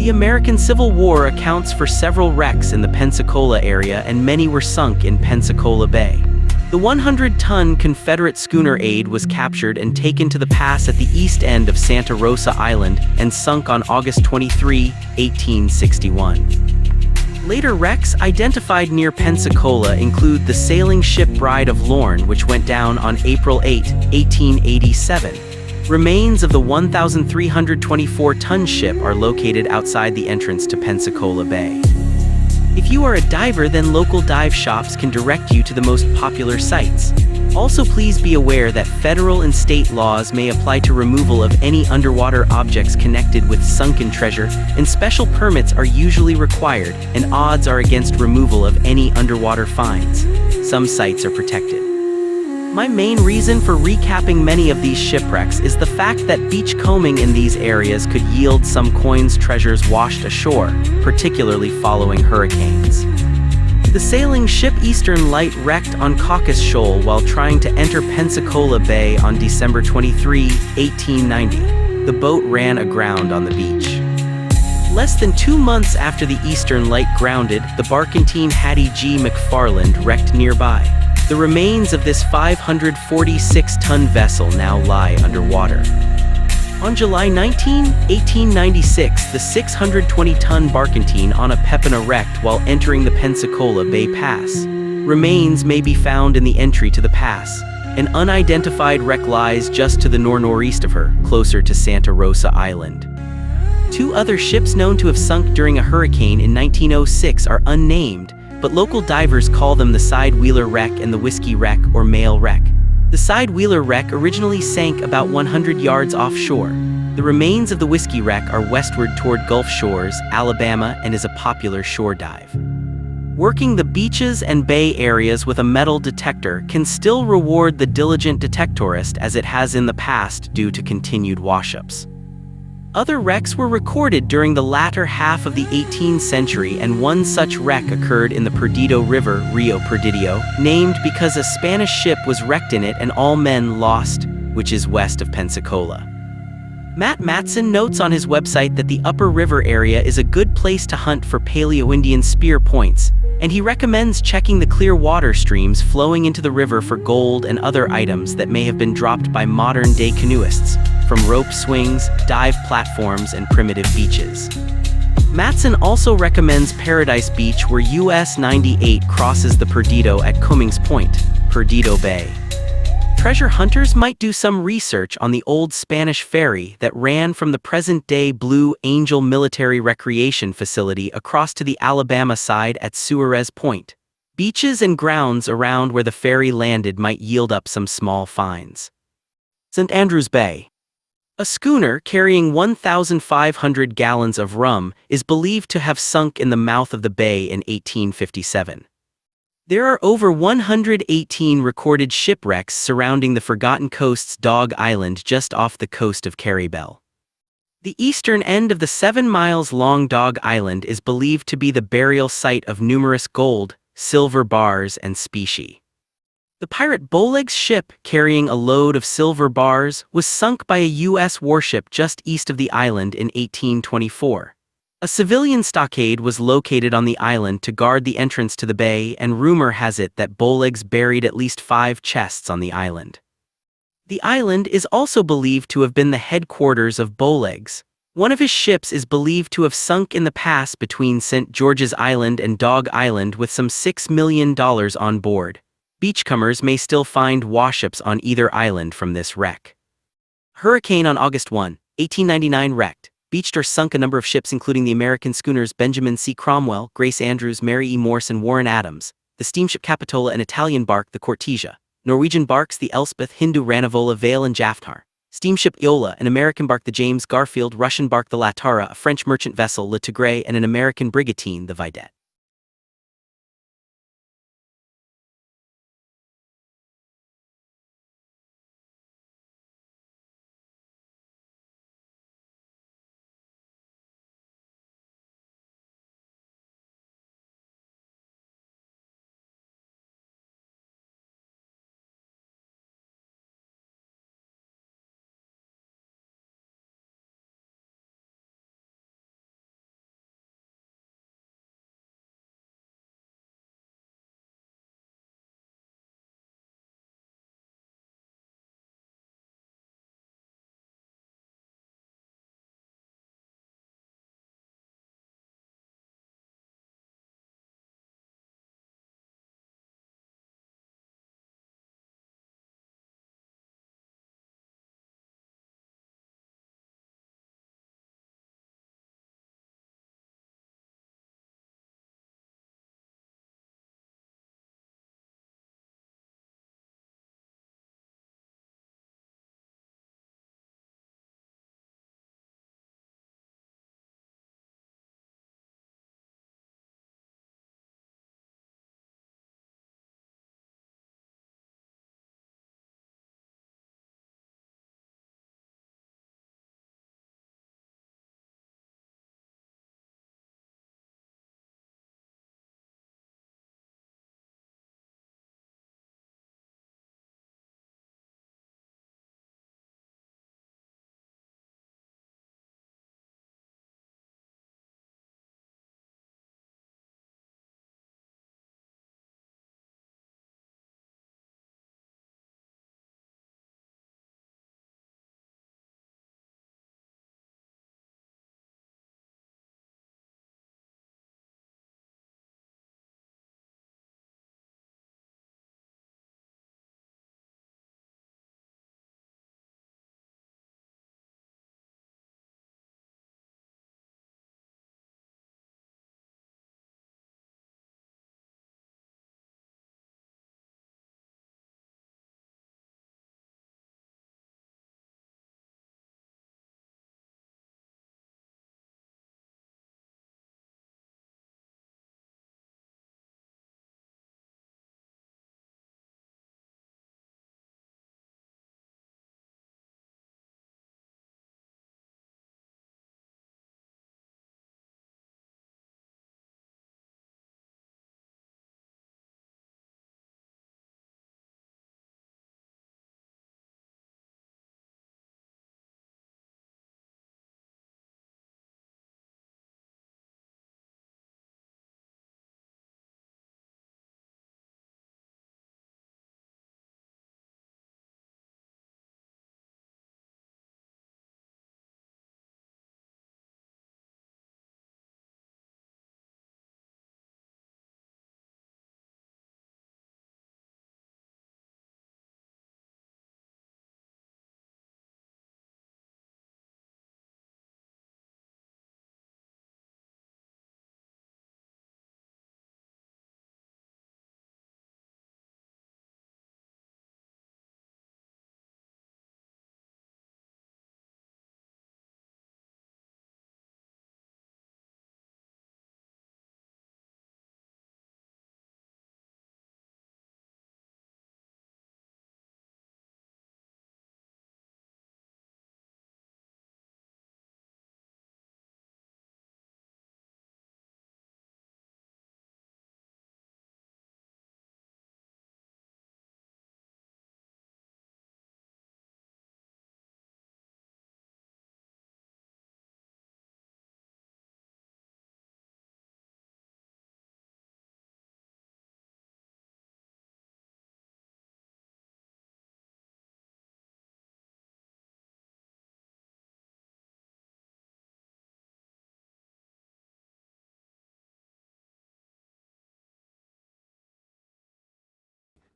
The American Civil War accounts for several wrecks in the Pensacola area, and many were sunk in Pensacola Bay. The 100-ton Confederate schooner Aid was captured and taken to the pass at the east end of Santa Rosa Island and sunk on August 23, 1861. Later wrecks identified near Pensacola include the sailing ship Bride of Lorne, which went down on April 8, 1887. Remains of the 1,324-ton ship are located outside the entrance to Pensacola Bay. If you are a diver, then local dive shops can direct you to the most popular sites. Also, please be aware that federal and state laws may apply to removal of any underwater objects connected with sunken treasure, and special permits are usually required, and odds are against removal of any underwater finds. Some sites are protected. My main reason for recapping many of these shipwrecks is the fact that beachcombing in these areas could yield some coins, treasures washed ashore, particularly following hurricanes. The sailing ship Eastern Light wrecked on Caucus Shoal while trying to enter Pensacola Bay on December 23, 1890. The boat ran aground on the beach. Less than 2 months after the Eastern Light grounded, the barkentine Hattie G. McFarland wrecked nearby. The remains of this 546-ton vessel now lie underwater. On July 19, 1896, the 620-ton barkentine Anna Pepina wrecked while entering the Pensacola Bay Pass. Remains may be found in the entry to the pass. An unidentified wreck lies just to the northeast of her, closer to Santa Rosa Island. 2 other ships known to have sunk during a hurricane in 1906 are unnamed, but local divers call them the Side-Wheeler Wreck and the Whiskey Wreck or Mail Wreck. The Side-Wheeler Wreck originally sank about 100 yards offshore. The remains of the Whiskey Wreck are westward toward Gulf Shores, Alabama, and is a popular shore dive. Working the beaches and bay areas with a metal detector can still reward the diligent detectorist, as it has in the past due to continued wash-ups. Other wrecks were recorded during the latter half of the 18th century, and one such wreck occurred in the Perdido River, Rio Perdido, named because a Spanish ship was wrecked in it and all men lost, which is west of Pensacola. Matt Matson notes on his website that the upper river area is a good place to hunt for Paleo-Indian spear points, and he recommends checking the clear water streams flowing into the river for gold and other items that may have been dropped by modern-day canoeists, from rope swings, dive platforms, and primitive beaches. Matson also recommends Paradise Beach, where US 98 crosses the Perdido at Cummings Point, Perdido Bay. Treasure hunters might do some research on the old Spanish ferry that ran from the present-day Blue Angel Military Recreation Facility across to the Alabama side at Suarez Point. Beaches and grounds around where the ferry landed might yield up some small finds. St. Andrews Bay. A schooner carrying 1,500 gallons of rum is believed to have sunk in the mouth of the bay in 1857. There are over 118 recorded shipwrecks surrounding the Forgotten Coast's Dog Island just off the coast of Caribel. The eastern end of the 7 miles long Dog Island is believed to be the burial site of numerous gold, silver bars, and specie. The pirate Bowlegs ship, carrying a load of silver bars, was sunk by a U.S. warship just east of the island in 1824. A civilian stockade was located on the island to guard the entrance to the bay, and rumor has it that Bowlegs buried at least 5 chests on the island. The island is also believed to have been the headquarters of Bowlegs. One of his ships is believed to have sunk in the pass between St. George's Island and Dog Island with some $6 million on board. Beachcombers may still find washups on either island from this wreck. Hurricane on August 1, 1899 wrecked, beached or sunk a number of ships, including the American schooners Benjamin C. Cromwell, Grace Andrews, Mary E. Morse, and Warren Adams, the steamship Capitola, and Italian bark the Cortesia, Norwegian barks the Elspeth, Hindu, Ranavola, Vale, and Jaftar, steamship Iola, an American bark the James Garfield, Russian bark the Latara, a French merchant vessel Le Tigre, and an American brigantine the Vidette.